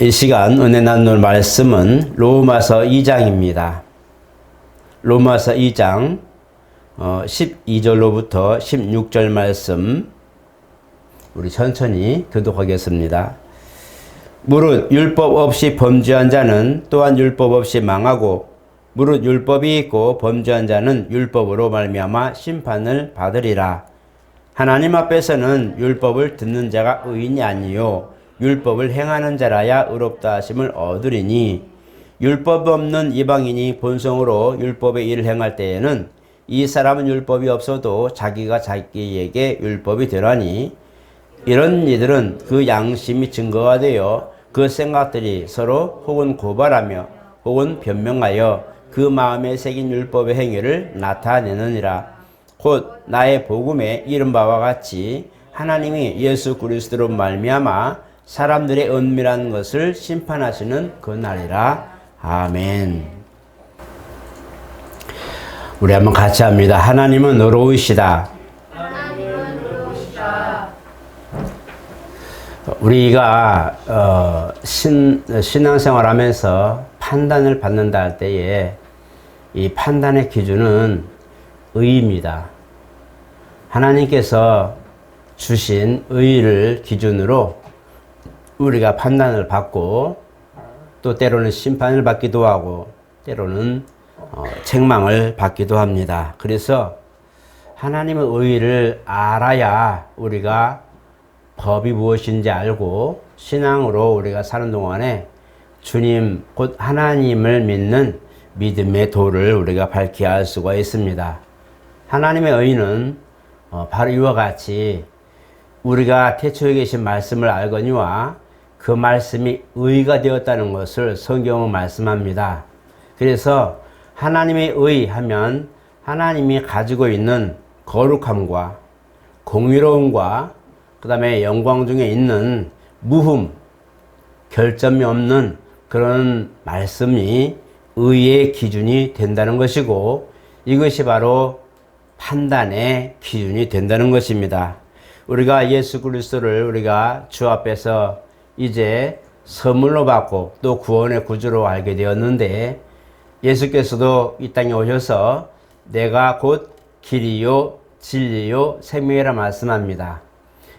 이 시간 은혜 나눌 말씀은 로마서 2장입니다. 로마서 2장 12절로부터 16절 말씀 우리 천천히 교독하겠습니다. 무릇 율법 없이 범죄한 자는 또한 율법 없이 망하고 무릇 율법이 있고 범죄한 자는 율법으로 말미암아 심판을 받으리라. 하나님 앞에서는 율법을 듣는 자가 의인이 아니요 율법을 행하는 자라야 의롭다 하심을 얻으리니 율법 없는 이방인이 본성으로 율법의 일을 행할 때에는 이 사람은 율법이 없어도 자기가 자기에게 율법이 되라니 이런 이들은 그 양심이 증거가 되어 그 생각들이 서로 혹은 고발하며 혹은 변명하여 그 마음에 새긴 율법의 행위를 나타내느니라. 곧 나의 복음에 이른 바와 같이 하나님이 예수 그리스도로 말미암아 사람들의 은밀한 것을 심판하시는 그날이라. 아멘. 우리 한번 같이 합니다. 하나님은 의로우시다. 우리가 신앙생활하면서 판단을 받는다 할 때에 이 판단의 기준은 의입니다. 하나님께서 주신 의를 기준으로 우리가 판단을 받고 또 때로는 심판을 받기도 하고 때로는 책망을 받기도 합니다. 그래서 하나님의 의를 알아야 우리가 법이 무엇인지 알고 신앙으로 우리가 사는 동안에 주님 곧 하나님을 믿는 믿음의 도를 우리가 밝히 알 수가 있습니다. 하나님의 의는 바로 이와 같이 우리가 태초에 계신 말씀을 알거니와 그 말씀이 의가 되었다는 것을 성경은 말씀합니다. 그래서 하나님의 의 하면 하나님이 가지고 있는 거룩함과 공의로움과 그 다음에 영광 중에 있는 무흠, 결점이 없는 그런 말씀이 의의 기준이 된다는 것이고 이것이 바로 판단의 기준이 된다는 것입니다. 우리가 예수 그리스도를 우리가 주 앞에서 이제 선물로 받고 또 구원의 구주로 알게 되었는데 예수께서도 이 땅에 오셔서 내가 곧 길이요 진리요 생명이라 말씀합니다.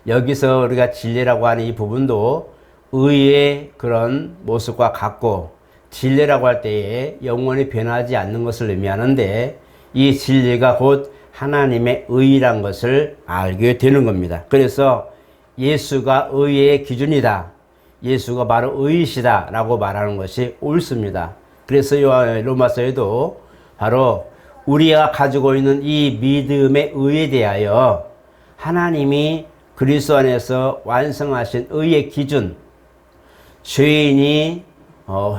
여기서 우리가 진리라고 하는 이 부분도 의의 그런 모습과 같고 진리라고 할 때에 영원히 변하지 않는 것을 의미하는데 이 진리가 곧 하나님의 의란 것을 알게 되는 겁니다. 그래서 예수가 의의 기준이다. 예수가 바로 의이시다 라고 말하는 것이 옳습니다. 그래서 로마서에도 바로 우리가 가지고 있는 이 믿음의 의에 대하여 하나님이 그리스도 안에서 완성하신 의의 기준, 죄인이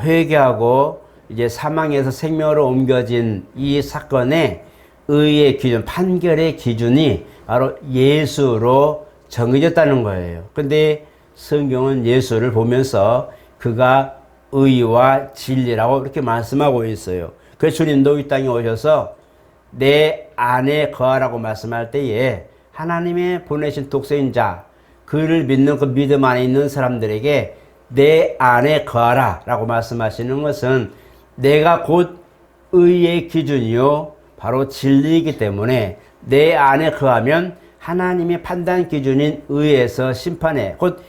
회개하고 이제 사망에서 생명으로 옮겨진 이 사건의 의의 기준, 판결의 기준이 바로 예수로 정해졌다는 거예요. 근데 성경은 예수를 보면서 그가 의와 진리라고 이렇게 말씀하고 있어요. 그래서 주님도 이 땅에 오셔서 내 안에 거하라고 말씀할 때에 하나님의 보내신 독생인 자, 그를 믿는 그 믿음 안에 있는 사람들에게 내 안에 거하라 라고 말씀하시는 것은 내가 곧 의의 기준이요 바로 진리이기 때문에 내 안에 거하면 하나님의 판단 기준인 의에서 심판에 곧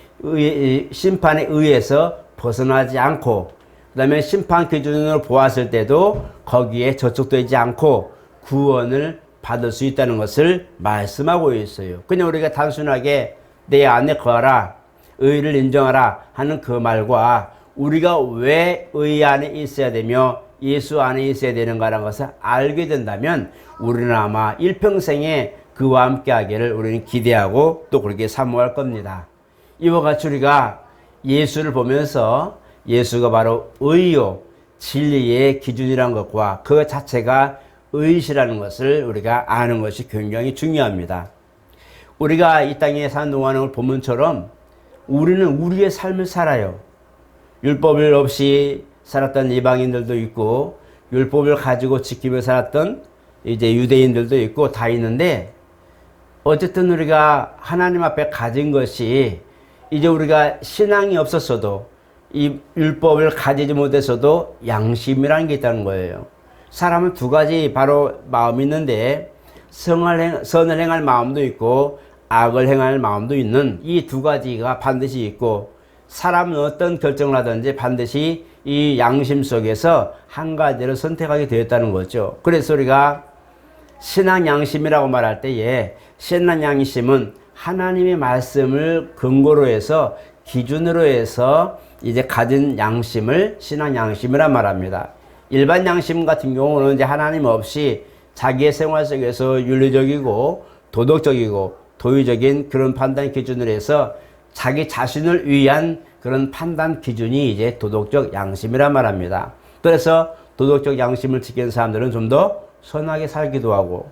심판에 의해서 벗어나지 않고 그 다음에 심판 기준으로 보았을 때도 거기에 저촉되지 않고 구원을 받을 수 있다는 것을 말씀하고 있어요. 그냥 우리가 단순하게 내 안에 거하라 의를 인정하라 하는 그 말과 우리가 왜 의 안에 있어야 되며 예수 안에 있어야 되는가라는 것을 알게 된다면 우리는 아마 일평생에 그와 함께 하기를 우리는 기대하고 또 그렇게 사모할 겁니다. 이와 같이 우리가 예수를 보면서 예수가 바로 의요 진리의 기준이라는 것과 그 자체가 의시라는 것을 우리가 아는 것이 굉장히 중요합니다. 우리가 이 땅에 사는 동안의 본문처럼 우리는 우리의 삶을 살아요. 율법을 없이 살았던 이방인들도 있고 율법을 가지고 지키며 살았던 이제 유대인들도 있고 다 있는데 어쨌든 우리가 하나님 앞에 가진 것이 이제 우리가 신앙이 없었어도 이 율법을 가지지 못해서도 양심이라는 게 있다는 거예요. 사람은 두 가지 바로 마음이 있는데 선을 행할 마음도 있고 악을 행할 마음도 있는 이 두 가지가 반드시 있고, 사람은 어떤 결정을 하든지 반드시 이 양심 속에서 한 가지를 선택하게 되었다는 거죠. 그래서 우리가 신앙 양심이라고 말할 때에 신앙 양심은 하나님의 말씀을 근거로 해서 기준으로 해서 이제 가진 양심을 신앙 양심이라 말합니다. 일반 양심 같은 경우는 이제 하나님 없이 자기의 생활 속에서 윤리적이고 도덕적이고 도의적인 그런 판단 기준으로 해서 자기 자신을 위한 그런 판단 기준이 이제 도덕적 양심이라 말합니다. 그래서 도덕적 양심을 지키는 사람들은 좀 더 선하게 살기도 하고,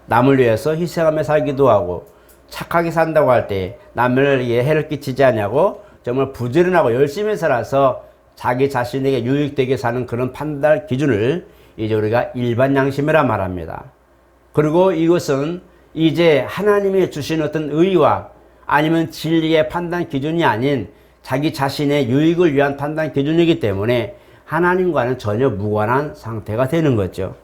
남을 위해서 희생하며 살기도 하고, 착하게 산다고 할 때 남을 해를 끼치지 않냐고 정말 부지런하고 열심히 살아서 자기 자신에게 유익되게 사는 그런 판단 기준을 이제 우리가 일반 양심이라 말합니다. 그리고 이것은 이제 하나님이 주신 어떤 의와 아니면 진리의 판단 기준이 아닌 자기 자신의 유익을 위한 판단 기준이기 때문에 하나님과는 전혀 무관한 상태가 되는 거죠.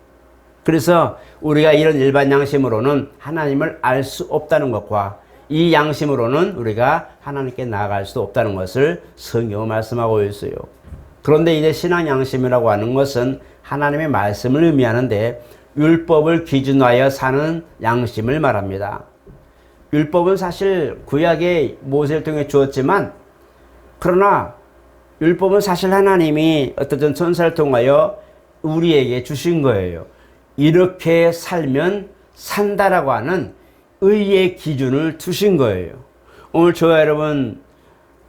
그래서 우리가 이런 일반 양심으로는 하나님을 알 수 없다는 것과 이 양심으로는 우리가 하나님께 나아갈 수 없다는 것을 성경은 말씀하고 있어요. 그런데 이제 신앙 양심이라고 하는 것은 하나님의 말씀을 의미하는데 율법을 기준하여 사는 양심을 말합니다. 율법은 사실 구약의 모세를 통해 주었지만, 그러나 율법은 사실 하나님이 어떤 천사를 통하여 우리에게 주신 거예요. 이렇게 살면 산다라고 하는 의의 기준을 두신 거예요. 오늘 저와 여러분,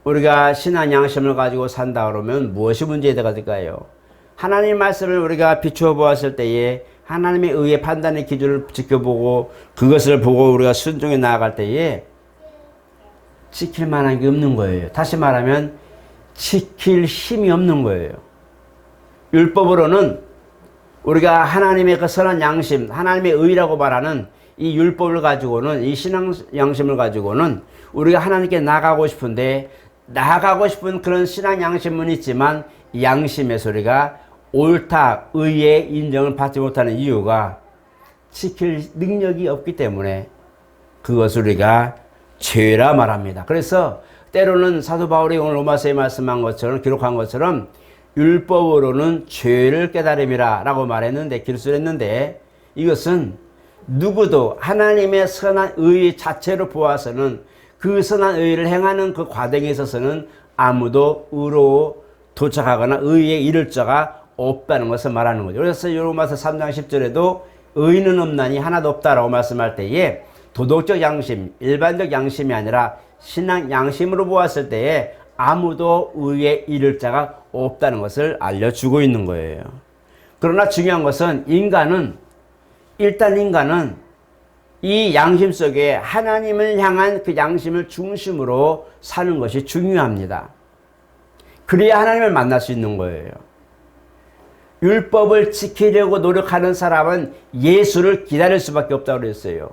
우리가 신앙 양심을 가지고 산다 그러면 무엇이 문제가 될까요? 하나님의 말씀을 우리가 비추어 보았을 때에 하나님의 의의 판단의 기준을 지켜보고 그것을 보고 우리가 순종해 나아갈 때에 지킬 만한 게 없는 거예요. 다시 말하면 지킬 힘이 없는 거예요. 율법으로는 우리가 하나님의 그 선한 양심, 하나님의 의라고 말하는 이 율법을 가지고는, 이 신앙 양심을 가지고는 우리가 하나님께 나아가고 싶은데, 나아가고 싶은 그런 신앙 양심은 있지만 이 양심의 소리가 옳다, 의의 인정을 받지 못하는 이유가 지킬 능력이 없기 때문에 그것을 우리가 죄라 말합니다. 그래서 때로는 사도 바울이 오늘 로마서에 말씀한 것처럼, 기록한 것처럼 율법으로는 죄를 깨달음이라 라고 말했는데, 기술했는데, 이것은 누구도 하나님의 선한 의 자체로 보아서는 그 선한 의를 행하는 그 과정에 있어서는 아무도 의로 도착하거나 의에 이를 자가 없다는 것을 말하는 거죠. 그래서 로마서 3장 10절에도 의는 없나니 하나도 없다라고 말씀할 때에 도덕적 양심, 일반적 양심이 아니라 신앙 양심으로 보았을 때에 아무도 의에 이를 자가 없다는 것을 알려주고 있는 거예요. 그러나 중요한 것은 일단 인간은 이 양심 속에 하나님을 향한 그 양심을 중심으로 사는 것이 중요합니다. 그래야 하나님을 만날 수 있는 거예요. 율법을 지키려고 노력하는 사람은 예수를 기다릴 수밖에 없다고 그랬어요.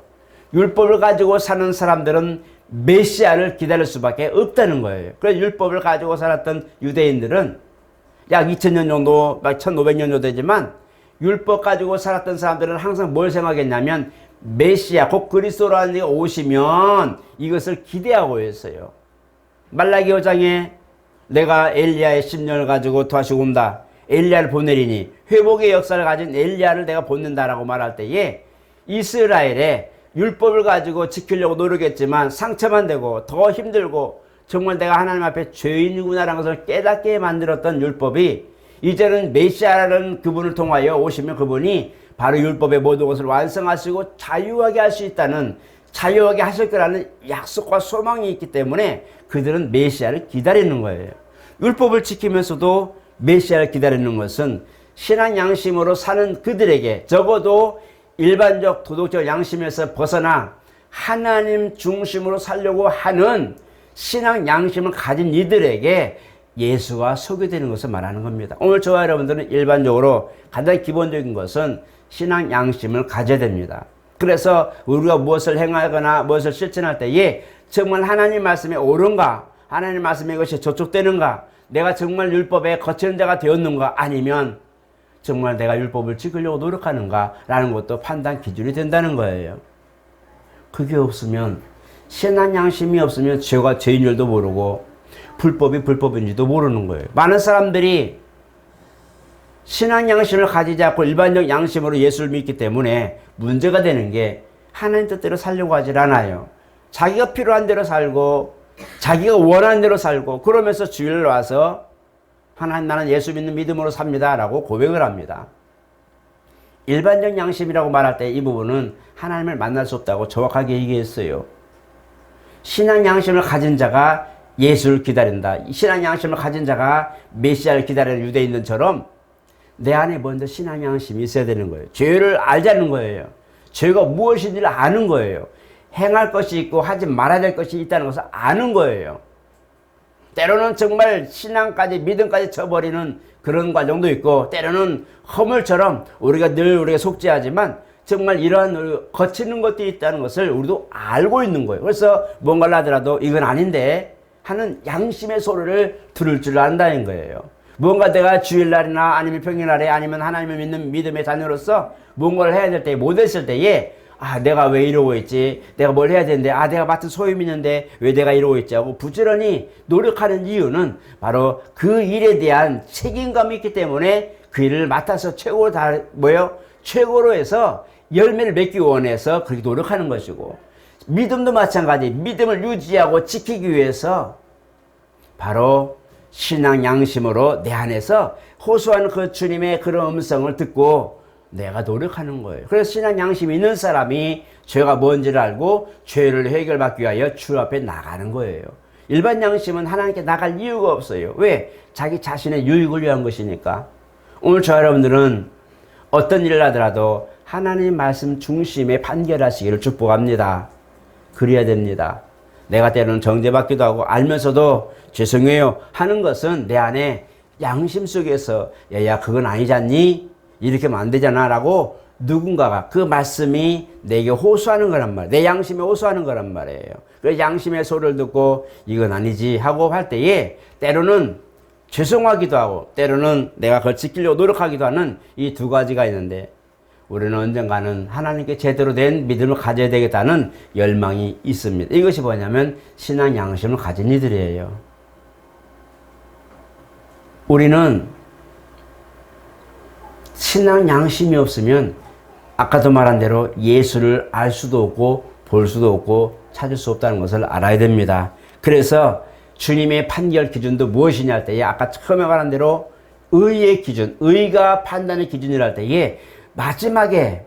율법을 가지고 사는 사람들은 메시아를 기다릴 수밖에 없다는 거예요. 그래서 율법을 가지고 살았던 유대인들은 약 2000년 정도, 1500년 정도 되지만 율법 가지고 살았던 사람들은 항상 뭘 생각했냐면 메시아, 곧 그리스도라는 이가 오시면 이것을 기대하고 있어요. 말라기 5장에 내가 엘리야의 심령을 가지고 다시 온다, 엘리야를 보내리니 회복의 역사를 가진 엘리야를 내가 보낸다라고 말할 때에 이스라엘에 율법을 가지고 지키려고 노력했지만 상처만 되고 더 힘들고 정말 내가 하나님 앞에 죄인이구나라는 것을 깨닫게 만들었던 율법이 이제는 메시아라는 그분을 통하여 오시면 그분이 바로 율법의 모든 것을 완성하시고 자유하게 할 수 있다는, 자유하게 하실 거라는 약속과 소망이 있기 때문에 그들은 메시아를 기다리는 거예요. 율법을 지키면서도 메시아를 기다리는 것은 신앙 양심으로 사는 그들에게 적어도 일반적 도덕적 양심에서 벗어나 하나님 중심으로 살려고 하는 신앙 양심을 가진 이들에게 예수가 소개되는 것을 말하는 겁니다. 오늘 저와 여러분들은 일반적으로 가장 기본적인 것은 신앙 양심을 가져야 됩니다. 그래서 우리가 무엇을 행하거나 무엇을 실천할 때에 정말 하나님 말씀에 옳은가, 하나님 말씀에 이것이 저촉되는가, 내가 정말 율법에 거치는 자가 되었는가, 아니면 정말 내가 율법을 지키려고 노력하는가 라는 것도 판단 기준이 된다는 거예요. 그게 없으면, 신앙 양심이 없으면 죄가 죄인 줄도 모르고 불법이 불법인지도 모르는 거예요. 많은 사람들이 신앙 양심을 가지지 않고 일반적 양심으로 예수를 믿기 때문에 문제가 되는 게, 하나님 뜻대로 살려고 하질 않아요. 자기가 필요한 대로 살고 자기가 원하는 대로 살고, 그러면서 주일날 와서 하나님, 나는 예수 믿는 믿음으로 삽니다 라고 고백을 합니다. 일반적 양심이라고 말할 때 이 부분은 하나님을 만날 수 없다고 정확하게 얘기했어요. 신앙 양심을 가진 자가 예수를 기다린다. 신앙 양심을 가진 자가 메시아를 기다리는 유대인들처럼 내 안에 먼저 신앙 양심이 있어야 되는 거예요. 죄를 알자는 거예요. 죄가 무엇인지를 아는 거예요. 행할 것이 있고 하지 말아야 될 것이 있다는 것을 아는 거예요. 때로는 정말 신앙까지, 믿음까지 쳐버리는 그런 과정도 있고, 때로는 허물처럼 우리가 속죄하지만 정말 이러한 거치는 것도 있다는 것을 우리도 알고 있는 거예요. 그래서 뭔가를 하더라도 이건 아닌데 하는 양심의 소리를 들을 줄 안다는 거예요. 뭔가 내가 주일날이나 아니면 평일날에 아니면 하나님을 믿는 믿음의 자녀로서 뭔가를 해야 될 때, 못했을 때에, 내가 왜 이러고 있지? 내가 뭘 해야 되는데, 내가 맡은 소임이 있는데 왜 내가 이러고 있지? 하고 부지런히 노력하는 이유는 바로 그 일에 대한 책임감이 있기 때문에 그 일을 맡아서 최고로 해서 열매를 맺기 원해서 그렇게 노력하는 것이고, 믿음도 마찬가지. 믿음을 유지하고 지키기 위해서 바로 신앙 양심으로 내 안에서 호소하는 그 주님의 그런 음성을 듣고 내가 노력하는 거예요. 그래서 신앙 양심이 있는 사람이 죄가 뭔지를 알고 죄를 해결받기 위하여 주 앞에 나가는 거예요. 일반 양심은 하나님께 나갈 이유가 없어요. 왜? 자기 자신의 유익을 위한 것이니까. 오늘 저 여러분들은 어떤 일을 하더라도 하나님 말씀 중심에 판결하시기를 축복합니다. 그래야 됩니다. 내가 때로는 정죄받기도 하고 알면서도 죄송해요 하는 것은 내 안에 양심 속에서 야 그건 아니잖니? 이렇게 하면 안 되잖아 라고 누군가가 그 말씀이 내게 호소하는 거란 말이에요. 내 양심에 호소하는 거란 말이에요. 그래서 양심의 소리를 듣고 이건 아니지 하고 할 때에 때로는 죄송하기도 하고 때로는 내가 그걸 지키려고 노력하기도 하는 이 두 가지가 있는데, 우리는 언젠가는 하나님께 제대로 된 믿음을 가져야 되겠다는 열망이 있습니다. 이것이 뭐냐면 신앙 양심을 가진 이들이에요. 우리는 신앙 양심이 없으면 아까도 말한 대로 예수를 알 수도 없고 볼 수도 없고 찾을 수 없다는 것을 알아야 됩니다. 그래서 주님의 판결 기준도 무엇이냐 할 때에 아까 처음에 말한 대로 의의 기준, 의가 판단의 기준이라 할 때에 마지막에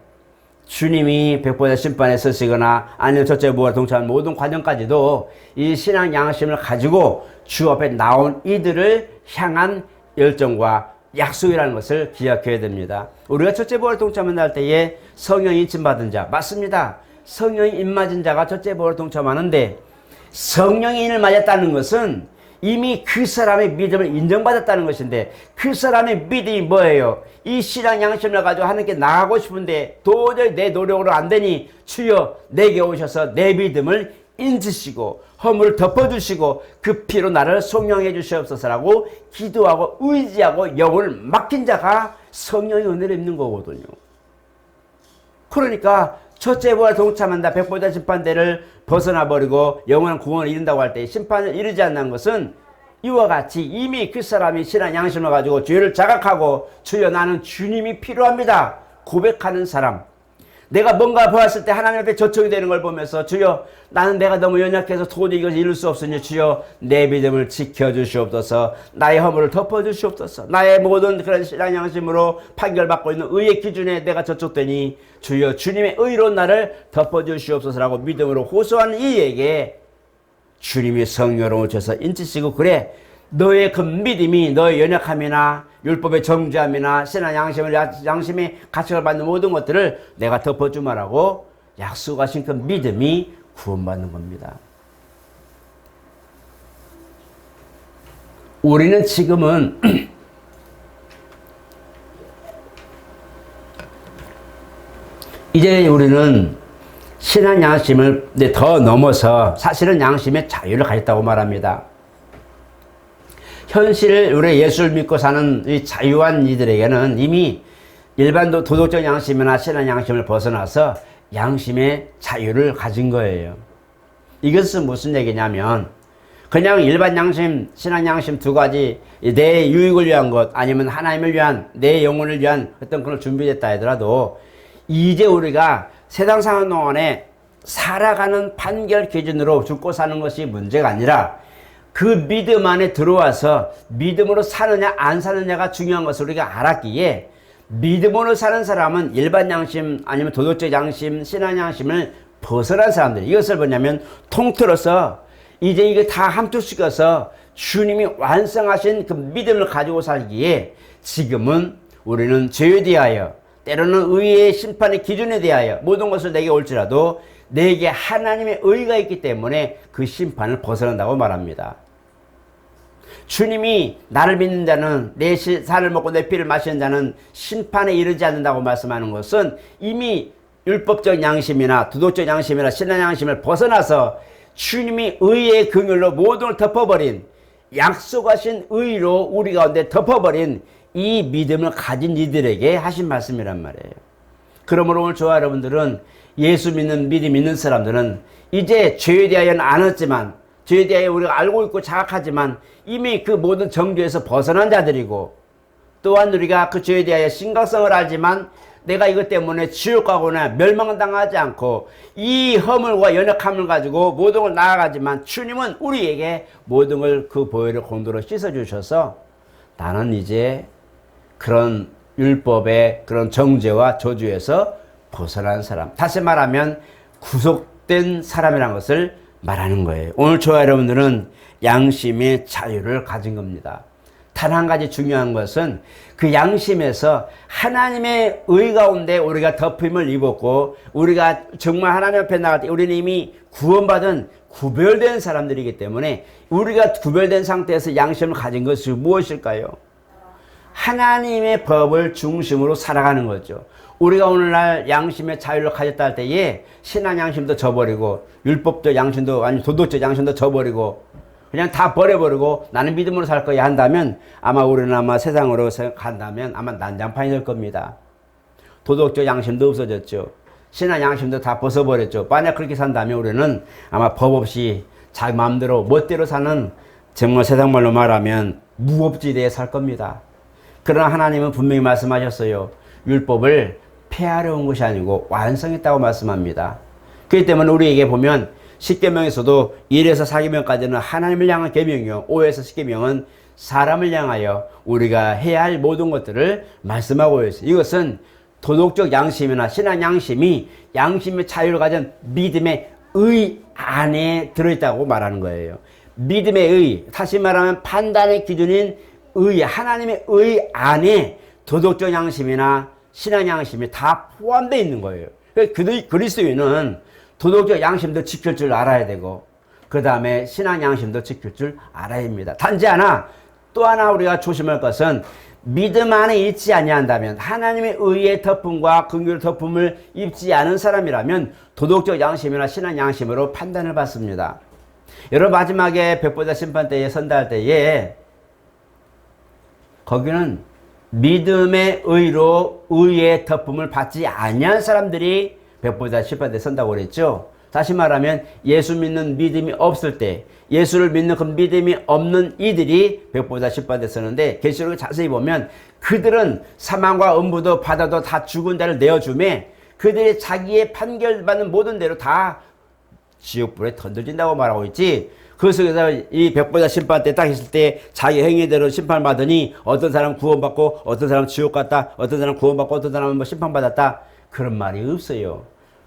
주님이 백보자 심판에 서시거나 아니면 첫째 부활에 동참한 모든 과정까지도 이 신앙 양심을 가지고 주 앞에 나온 이들을 향한 열정과 약속이라는 것을 기억해야 됩니다. 우리가 첫째 부활에 동참할 때에 성령이 인침받은 자, 맞습니다. 성령이 입맞은 자가 첫째 부활에 동참하는데, 성령이 인을 맞았다는 것은 이미 그 사람의 믿음을 인정받았다는 것인데, 그 사람의 믿음이 뭐예요? 이 신앙 양심을 가지고 하나님께 나가고 싶은데 도저히 내 노력으로 안 되니 주여 내게 오셔서 내 믿음을 인치시고 허물을 덮어주시고 그 피로 나를 속량해 주시옵소서라고 기도하고 의지하고 영혼을 맡긴 자가 성령의 은혜를 입는 거거든요. 그러니까 첫째 부활에 동참한다, 백보자 심판대를 벗어나버리고 영원한 구원을 이룬다고 할 때 심판을 이루지 않는 것은 이와 같이 이미 그 사람이 신앙 양심을 가지고 죄를 자각하고 주여 나는 주님이 필요합니다 고백하는 사람, 내가 뭔가 보았을 때 하나님 앞에 저촉이 되는 걸 보면서 주여 나는 내가 너무 연약해서 도저히 이것을 이룰 수 없으니 주여 내 믿음을 지켜주시옵소서, 나의 허물을 덮어주시옵소서, 나의 모든 그런 신앙 양심으로 판결받고 있는 의의 기준에 내가 저촉되니 주여 주님의 의로 나를 덮어주시옵소서라고 믿음으로 호소하는 이에게 주님이 성령으로 오셔서 인치시고, 그래 너의 그 믿음이 너의 연약함이나 율법의 정죄함이나 신앙 양심의 가책을 받는 모든 것들을 내가 덮어주마라고 약속하신 그 믿음이 구원받는 겁니다. 우리는 지금은 이제 우리는 신앙 양심을 더 넘어서 사실은 양심의 자유를 가졌다고 말합니다. 현실 우리 예수를 믿고 사는 이 자유한 이들에게는 이미 일반 도덕적 양심이나 신앙 양심을 벗어나서 양심의 자유를 가진 거예요. 이것은 무슨 얘기냐면 그냥 일반 양심, 신앙 양심 두 가지 내 유익을 위한 것 아니면 하나님을 위한 내 영혼을 위한 어떤 그런 준비됐다 하더라도 이제 우리가 세상 사는 동안에 살아가는 판결 기준으로 죽고 사는 것이 문제가 아니라 그 믿음 안에 들어와서 믿음으로 사느냐 안 사느냐가 중요한 것을 우리가 알았기에 믿음으로 사는 사람은 일반 양심 아니면 도덕적 양심, 신앙 양심을 벗어난 사람들. 이것을 뭐냐면 통틀어서 이제 이게 다 함투시켜서 주님이 완성하신 그 믿음을 가지고 살기에 지금은 우리는 죄에 대하여 때로는 의의 심판의 기준에 대하여 모든 것을 내게 올지라도 내게 하나님의 의가 있기 때문에 그 심판을 벗어난다고 말합니다. 주님이 나를 믿는 자는 내 살을 먹고 내 피를 마시는 자는 심판에 이르지 않는다고 말씀하는 것은 이미 율법적 양심이나 도덕적 양심이나 신앙 양심을 벗어나서 주님이 의의 긍휼로 모든 걸 덮어버린 약속하신 의로 우리 가운데 덮어버린 이 믿음을 가진 이들에게 하신 말씀이란 말이에요. 그러므로 오늘 저와 여러분들은 예수 믿는 믿음 있는 사람들은 이제 죄에 대하여는 아었지만 죄에 대하여 우리가 알고 있고 자각하지만 이미 그 모든 정죄에서 벗어난 자들이고 또한 우리가 그 죄에 대하여 심각성을 알지만 내가 이것 때문에 지옥 가거나 멸망당하지 않고 이 허물과 연약함을 가지고 모든 걸 나아가지만 주님은 우리에게 모든 걸 그 보혈의 공도로 씻어주셔서 나는 이제 그런 율법의 그런 정죄와 저주에서 벗어난 사람, 다시 말하면 구속된 사람이라는 것을 말하는 거예요. 오늘 저와 여러분들은 양심의 자유를 가진 겁니다. 단 한 가지 중요한 것은 그 양심에서 하나님의 의 가운데 우리가 덮임을 입었고 우리가 정말 하나님 앞에 나갈 때 우리는 이미 구원받은 구별된 사람들이기 때문에 우리가 구별된 상태에서 양심을 가진 것이 무엇일까요? 하나님의 법을 중심으로 살아가는 거죠. 우리가 오늘날 양심의 자유를 가졌다 할 때에 신앙 양심도 저버리고 율법적 양심도 아니 도덕적 양심도 저버리고 그냥 다 버려버리고 나는 믿음으로 살 거야 한다면 아마 우리는 아마 세상으로 간다면 아마 난장판이 될 겁니다. 도덕적 양심도 없어졌죠. 신앙 양심도 다 벗어버렸죠. 만약 그렇게 산다면 우리는 아마 법 없이 자기 마음대로 멋대로 사는 정말 세상 말로 말하면 무법지대에 살 겁니다. 그러나 하나님은 분명히 말씀하셨어요. 율법을 폐하려 온 것이 아니고 완성했다고 말씀합니다. 그렇기 때문에 우리에게 보면 10계명에서도 1에서 4계명까지는 하나님을 향한 계명이요 5에서 10계명은 사람을 향하여 우리가 해야 할 모든 것들을 말씀하고 있어요. 이것은 도덕적 양심이나 신앙 양심이 양심의 자유를 가진 믿음의 의 안에 들어있다고 말하는 거예요. 믿음의 의, 다시 말하면 판단의 기준인 의, 하나님의 의 안에 도덕적 양심이나 신앙 양심이 다 포함되어 있는 거예요. 그리스도인은 도덕적 양심도 지킬 줄 알아야 되고 그 다음에 신앙 양심도 지킬 줄 알아야 합니다. 단지 하나 또 하나 우리가 조심할 것은 믿음 안에 있지 아니한다면 하나님의 의의 덮음과 긍휼 덮음을 입지 않은 사람이라면 도덕적 양심이나 신앙 양심으로 판단을 받습니다. 여러분 마지막에 백보자 심판 때에 선다할 때에 거기는 믿음의 의로 의의 덮음을 받지 아니한 사람들이 백보자 심판 때 선다고 그랬죠. 다시 말하면 예수 믿는 믿음이 없을 때 예수를 믿는 그 믿음이 없는 이들이 백보자 심판 때 서는데 계시록을 자세히 보면 그들은 사망과 음부도 바다도 다 죽은 자를 내어주매 그들이 자기의 판결받는 모든 대로 다 지옥불에 던져진다고 말하고 있지. 그 속에서 이 백보자 심판 때 딱 있을 때 자기 행위대로 심판받으니 어떤 사람은 구원받고 어떤 사람은 지옥 갔다 어떤 사람은 구원받고 어떤 사람은 뭐 심판받았다 그런 말이 없어요.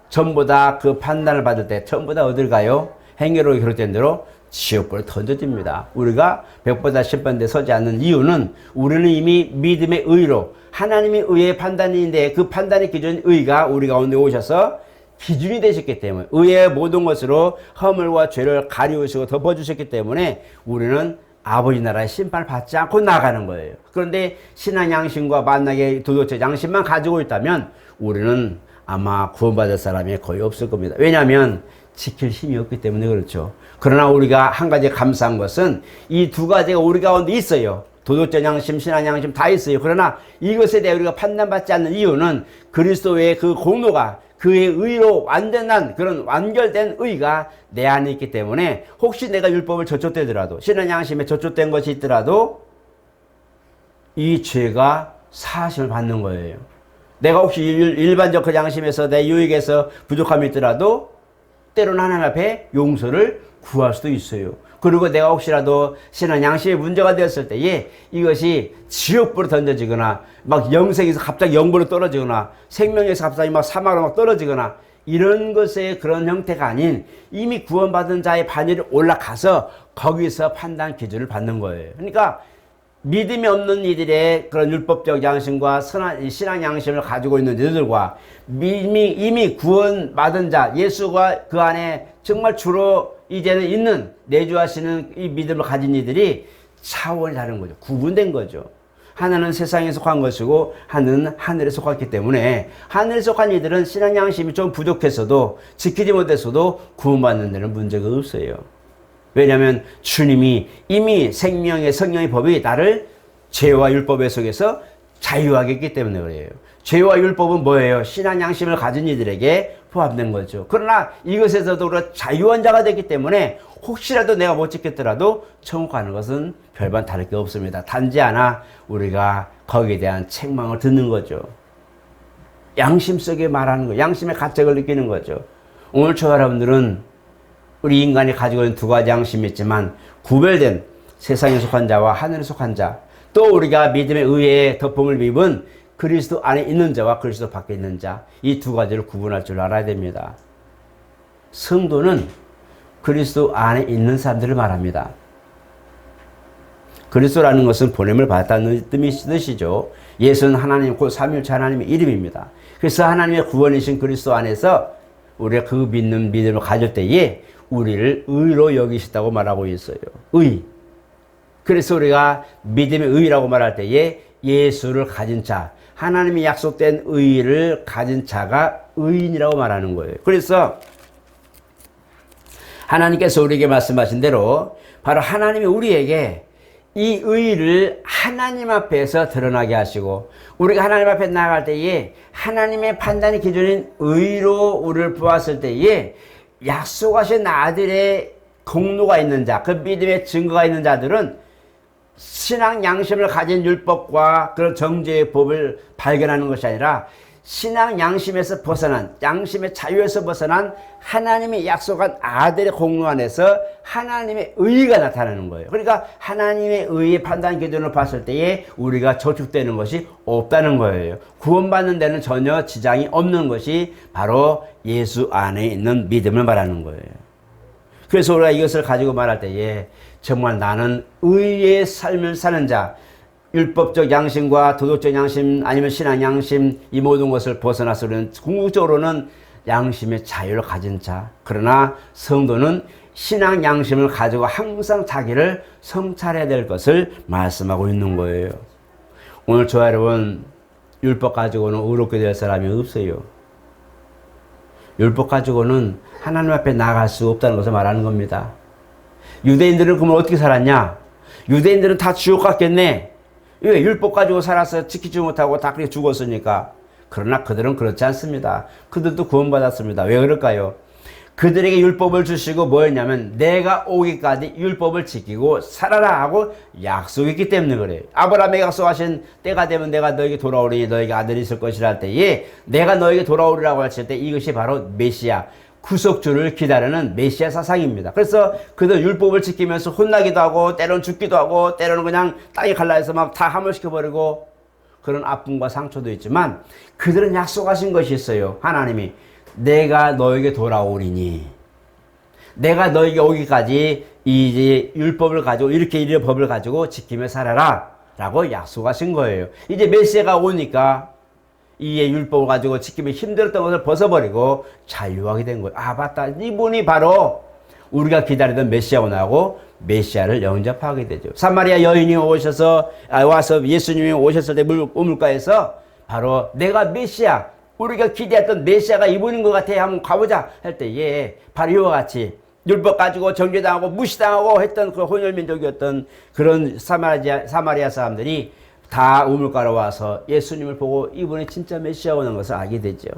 전부 다 그 판단을 받을 때 전부 다 어딜 가요? 행위로 기록된 대로 지옥불에 던져집니다. 우리가 백보자 심판대에 서지 않는 이유는 우리는 이미 믿음의 의로 하나님의 의의 판단인데 그 판단의 기준인 의가 우리 가운데 오셔서 기준이 되셨기 때문에 의의 모든 것으로 허물과 죄를 가리우시고 덮어주셨기 때문에 우리는 아버지 나라의 심판을 받지 않고 나가는 거예요. 그런데 신앙 양심과 만나게 도덕적 양심만 가지고 있다면 우리는 아마 구원받을 사람이 거의 없을 겁니다. 왜냐하면 지킬 힘이 없기 때문에 그렇죠. 그러나 우리가 한 가지 감사한 것은 이 두 가지가 우리 가운데 있어요. 도덕적 양심, 신앙 양심 다 있어요. 그러나 이것에 대해 우리가 판단받지 않는 이유는 그리스도의 그 공로가, 그의 의로 완전한 그런 완결된 의가 내 안에 있기 때문에 혹시 내가 율법을 저촉되더라도, 신앙 양심에 저촉된 것이 있더라도 이 죄가 사하심을 받는 거예요. 내가 혹시 일반적 그 양심에서 내 유익에서 부족함이 있더라도 때로는 하나님 앞에 용서를 구할 수도 있어요. 그리고 내가 혹시라도 신앙 양심에 문제가 되었을 때에 이것이 지옥불로 던져지거나 막 영생에서 갑자기 영불로 떨어지거나 생명에서 갑자기 막 사막으로 막 떨어지거나 이런 것의 그런 형태가 아닌 이미 구원받은 자의 반열에 올라가서 거기서 판단 기준을 받는 거예요. 그러니까 믿음이 없는 이들의 그런 율법적 양심과 선한 신앙 양심을 가지고 있는 이들과 이미 구원받은 자, 예수가 그 안에 정말 주로 이제는 있는 내주하시는 이 믿음을 가진 이들이 차원이 다른 거죠. 구분된 거죠. 하나는 세상에 속한 것이고 하나는 하늘에 속했기 때문에 하늘에 속한 이들은 신앙 양심이 좀 부족했어도 지키지 못했어도 구원받는 데는 문제가 없어요. 왜냐하면 주님이 이미 생명의 성령의 법이 나를 죄와 율법 속에서 자유하게 했기 때문에 그래요. 죄와 율법은 뭐예요? 신앙 양심을 가진 이들에게 포함된 거죠. 그러나 이것에서도 우리가 자유한 자가 됐기 때문에 혹시라도 내가 못 지켰더라도 천국 가는 것은 별반 다를 게 없습니다. 단지 하나 우리가 거기에 대한 책망을 듣는 거죠. 양심 속에 말하는 거, 양심의 가책을 느끼는 거죠. 오늘 저 여러분들은 우리 인간이 가지고 있는 두 가지 양심이 있지만 구별된 세상에 속한 자와 하늘에 속한 자, 또 우리가 믿음의 의에 덮음을 입은 그리스도 안에 있는 자와 그리스도 밖에 있는 자, 이 두 가지를 구분할 줄 알아야 됩니다. 성도는 그리스도 안에 있는 사람들을 말합니다. 그리스도라는 것은 보냄을 받았다는 뜻이죠. 예수는 하나님 곧 삼위일체 하나님의 이름입니다. 그래서 하나님의 구원이신 그리스도 안에서 우리가 그 믿는 믿음을 가질 때에 우리를 의로 여기시다고 말하고 있어요. 의. 그래서 우리가 믿음의 의라고 말할 때에 예수를 가진 자, 하나님이 약속된 의를 가진 자가 의인이라고 말하는 거예요. 그래서 하나님께서 우리에게 말씀하신 대로 바로 하나님이 우리에게 이 의를 하나님 앞에서 드러나게 하시고 우리가 하나님 앞에 나아갈 때에 하나님의 판단의 기준인 의로 우리를 보았을 때에 약속하신 아들의 공로가 있는 자, 그 믿음의 증거가 있는 자들은 신앙 양심을 가진 율법과 그런 정죄의 법을 발견하는 것이 아니라 신앙 양심에서 벗어난, 양심의 자유에서 벗어난 하나님이 약속한 아들의 공로 안에서 하나님의 의가 나타나는 거예요. 그러니까 하나님의 의의 판단 기준을 봤을 때에 우리가 저축되는 것이 없다는 거예요. 구원받는 데는 전혀 지장이 없는 것이 바로 예수 안에 있는 믿음을 말하는 거예요. 그래서 우리가 이것을 가지고 말할 때에 정말 나는 의의 삶을 사는 자, 율법적 양심과 도덕적 양심 아니면 신앙 양심 이 모든 것을 벗어나서 우리는 궁극적으로는 양심의 자유를 가진 자, 그러나 성도는 신앙 양심을 가지고 항상 자기를 성찰해야 될 것을 말씀하고 있는 거예요. 오늘 저와 여러분 율법 가지고는 의롭게 될 사람이 없어요. 율법 가지고는 하나님 앞에 나아갈 수 없다는 것을 말하는 겁니다. 유대인들은 그러면 어떻게 살았냐? 유대인들은 다 지옥 갔겠네. 왜? 율법 가지고 살아서 지키지 못하고 다 그렇게 죽었으니까. 그러나 그들은 그렇지 않습니다. 그들도 구원받았습니다. 왜 그럴까요? 그들에게 율법을 주시고 뭐였냐면 내가 오기까지 율법을 지키고 살아라 하고 약속했기 때문에 그래요. 아브라함에게 약속하신 때가 되면 내가 너에게 돌아오리니 너에게 아들이 있을 것이라 할 때에 내가 너에게 돌아오리라고 했을 때 이것이 바로 메시아, 구속주를 기다리는 메시아 사상입니다. 그래서 그들 율법을 지키면서 혼나기도 하고 때로는 죽기도 하고 때로는 그냥 땅에 갈라해서 막 다 함몰시켜버리고 그런 아픔과 상처도 있지만 그들은 약속하신 것이 있어요. 하나님이 내가 너에게 돌아오리니 내가 너에게 오기까지 이제 율법을 가지고 이렇게 이런 법을 가지고 지키며 살아라 라고 약속하신 거예요. 이제 메시아가 오니까 이 율법을 가지고 지키면 힘들었던 것을 벗어버리고 자유하게 된 거예요. 아 맞다, 이분이 바로 우리가 기다리던 메시아가 나오고 메시아를 영접하게 되죠. 사마리아 여인이 와서 예수님이 오셨을 때 우물가에서 바로 내가 메시아, 우리가 기대했던 메시아가 이분인 것 같아. 한번 가보자 할 때, 예, 바로 이와 같이 율법 가지고 정죄당하고 무시당하고 했던 그 혼혈민족이었던 그런 사마리아 사람들이 다 우물가로 와서 예수님을 보고 이분이 진짜 메시아가 오는 것을 알게 되죠.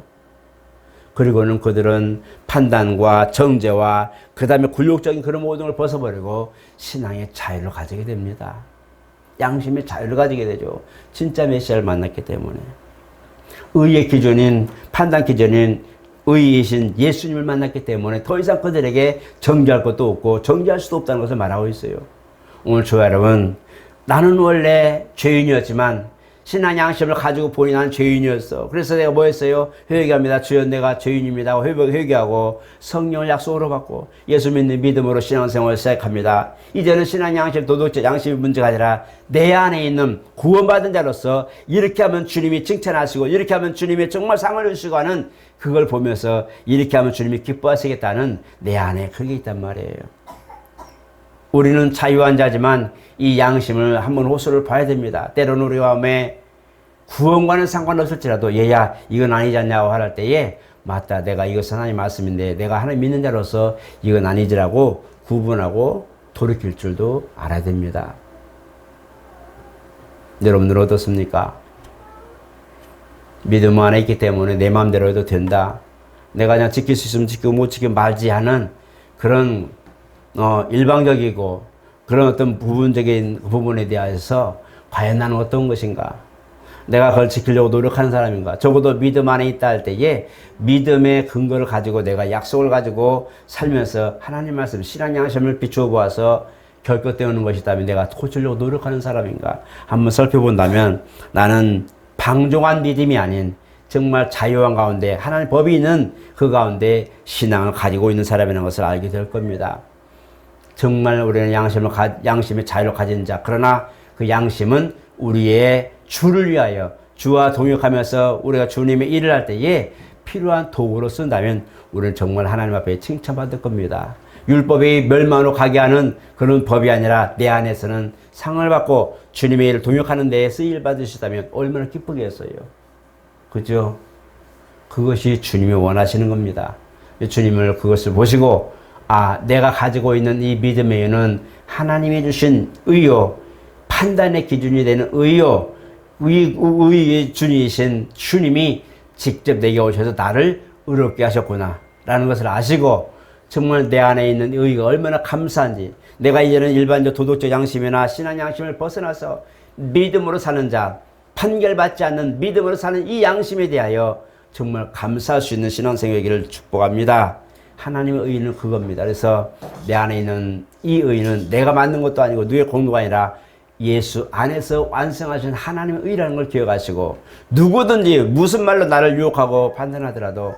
그리고는 그들은 판단과 정죄와 그 다음에 굴욕적인 그런 모든 걸 벗어버리고 신앙의 자유를 가지게 됩니다. 양심의 자유를 가지게 되죠. 진짜 메시아를 만났기 때문에. 의의 기준인, 판단 기준인 의이신 예수님을 만났기 때문에 더 이상 그들에게 정죄할 것도 없고 정죄할 수도 없다는 것을 말하고 있어요. 오늘 저와 여러분, 나는 원래 죄인이었지만 신앙 양심을 가지고 보니 나는 죄인이었어. 그래서 내가 뭐 했어요? 회개합니다. 주여 내가 죄인입니다. 회개하고 성령을 약속으로 받고 예수 믿는 믿음으로 신앙생활을 시작합니다. 이제는 신앙 양심, 도덕적 양심의 문제가 아니라 내 안에 있는 구원받은 자로서 이렇게 하면 주님이 칭찬하시고 이렇게 하면 주님이 정말 상을 주시고 하는 그걸 보면서 이렇게 하면 주님이 기뻐하시겠다는 내 안에 그게 있단 말이에요. 우리는 자유한 자지만 이 양심을 한번 호소를 봐야 됩니다. 때로는 우리 마음에 구원과는 상관없을지라도 얘야 이건 아니지 않냐고 할 때에 맞다, 내가 이것은 하나님 말씀인데 내가 하나님 믿는 자로서 이건 아니지라고 구분하고 돌이킬 줄도 알아야 됩니다. 여러분들 어떻습니까? 믿음 안에 있기 때문에 내 마음대로 해도 된다. 내가 그냥 지킬 수 있으면 지키고 못 지키면 말지 하는 그런 일방적이고 그런 어떤 부분적인 부분에 대해서 과연 나는 어떤 것인가? 내가 그걸 지키려고 노력하는 사람인가? 적어도 믿음 안에 있다 할 때에 믿음의 근거를 가지고 내가 약속을 가지고 살면서 하나님 말씀, 신앙 양심을 비추어 보아서 결코 떼우는 것이다면 내가 고치려고 노력하는 사람인가? 한번 살펴본다면 나는 방종한 믿음이 아닌 정말 자유한 가운데 하나님 법이 있는 그 가운데 신앙을 가지고 있는 사람이라는 것을 알게 될 겁니다. 정말 우리는 양심의 자유를 가진 자. 그러나 그 양심은 우리의 주를 위하여 주와 동역하면서 우리가 주님의 일을 할 때에 필요한 도구로 쓴다면 우리는 정말 하나님 앞에 칭찬받을 겁니다. 율법이 멸망으로 가게 하는 그런 법이 아니라 내 안에서는 상을 받고 주님의 일을 동역하는 데에 쓰일 받으시다면 얼마나 기쁘겠어요. 그죠? 그것이 주님이 원하시는 겁니다. 주님을 그것을 보시고 내가 가지고 있는 이 믿음의 이유는 하나님이 주신 의요, 판단의 기준이 되는 의요, 의의 주님이신 주님이 직접 내게 오셔서 나를 의롭게 하셨구나 라는 것을 아시고 정말 내 안에 있는 의가 얼마나 감사한지, 내가 이제는 일반적 도덕적 양심이나 신앙 양심을 벗어나서 믿음으로 사는 자, 판결받지 않는 믿음으로 사는 이 양심에 대하여 정말 감사할 수 있는 신앙생활이기를 축복합니다. 하나님의 의는 그겁니다. 그래서 내 안에 있는 이 의는 내가 만든 것도 아니고 누구의 공로가 아니라 예수 안에서 완성하신 하나님의 의라는 걸 기억하시고 누구든지 무슨 말로 나를 유혹하고 판단하더라도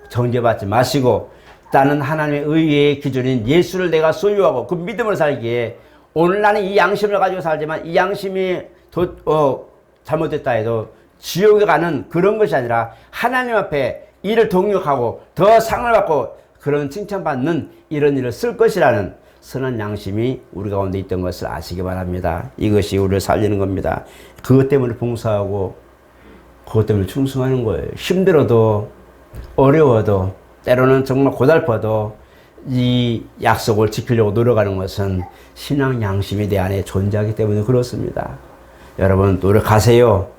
정죄받지 마시고 나는 하나님의 의의 기준인 예수를 내가 소유하고 그 믿음으로 살기에 오늘 나는 이 양심을 가지고 살지만 이 양심이 잘못됐다 해도 지옥에 가는 그런 것이 아니라 하나님 앞에 이를 동역하고 더 상을 받고 그런 칭찬받는 이런 일을 쓸 것이라는 선한 양심이 우리 가운데 있던 것을 아시기 바랍니다. 이것이 우리를 살리는 겁니다. 그것 때문에 봉사하고 그것 때문에 충성하는 거예요. 힘들어도 어려워도 때로는 정말 고달퍼도 이 약속을 지키려고 노력하는 것은 신앙 양심이 내 안에 존재하기 때문에 그렇습니다. 여러분 노력하세요.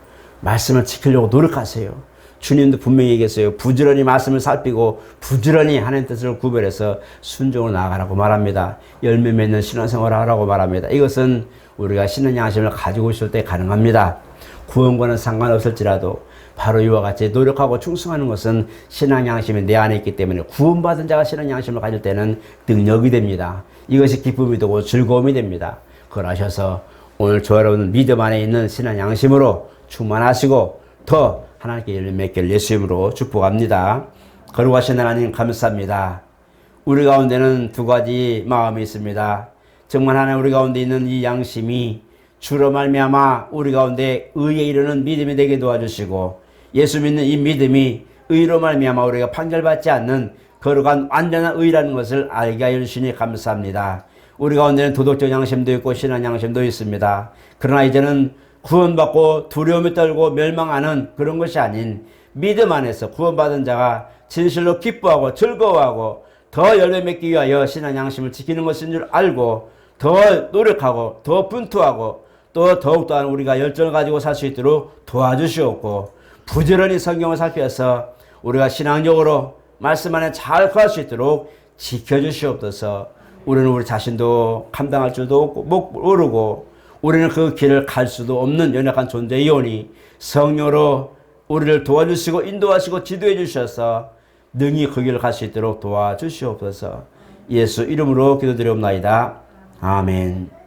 말씀을 지키려고 노력하세요. 주님도 분명히 얘기했어요. 부지런히 말씀을 살피고 부지런히 하나님 뜻을 구별해서 순종으로 나아가라고 말합니다. 열매 맺는 신앙생활을 하라고 말합니다. 이것은 우리가 신앙 양심을 가지고 있을 때 가능합니다. 구원과는 상관없을지라도 바로 이와 같이 노력하고 충성하는 것은 신앙 양심이 내 안에 있기 때문에 구원받은 자가 신앙 양심을 가질 때는 능력이 됩니다. 이것이 기쁨이 되고 즐거움이 됩니다. 그걸 아셔서 오늘 저 여러분 믿음 안에 있는 신앙 양심으로 충만하시고 더 하나님께 열매 맺기를 예수 이름으로 축복합니다. 거룩하신 하나님 감사합니다. 우리 가운데는 두 가지 마음이 있습니다. 정말 하나님 우리 가운데 있는 이 양심이 주로 말미암아 우리 가운데 의에 이르는 믿음이 되게 도와주시고 예수 믿는 이 믿음이 의로 말미암아 우리가 판결받지 않는 거룩한 완전한 의라는 것을 알게 하여 주시니 감사합니다. 우리 가운데는 도덕적 양심도 있고 신앙 양심도 있습니다. 그러나 이제는 구원받고 두려움에 떨고 멸망하는 그런 것이 아닌 믿음 안에서 구원받은 자가 진실로 기뻐하고 즐거워하고 더 열매 맺기 위하여 신앙 양심을 지키는 것인 줄 알고 더 노력하고 더 분투하고 또 더욱더 우리가 열정을 가지고 살 수 있도록 도와주시옵고, 부지런히 성경을 살펴서 우리가 신앙적으로 말씀 안에 잘 거할 수 있도록 지켜주시옵소서. 우리는 우리 자신도 감당할 줄도 모르고 우리는 그 길을 갈 수도 없는 연약한 존재이오니 성령으로 우리를 도와주시고 인도하시고 지도해 주셔서 능히 그 길을 갈 수 있도록 도와주시옵소서. 예수 이름으로 기도드리옵나이다. 아멘.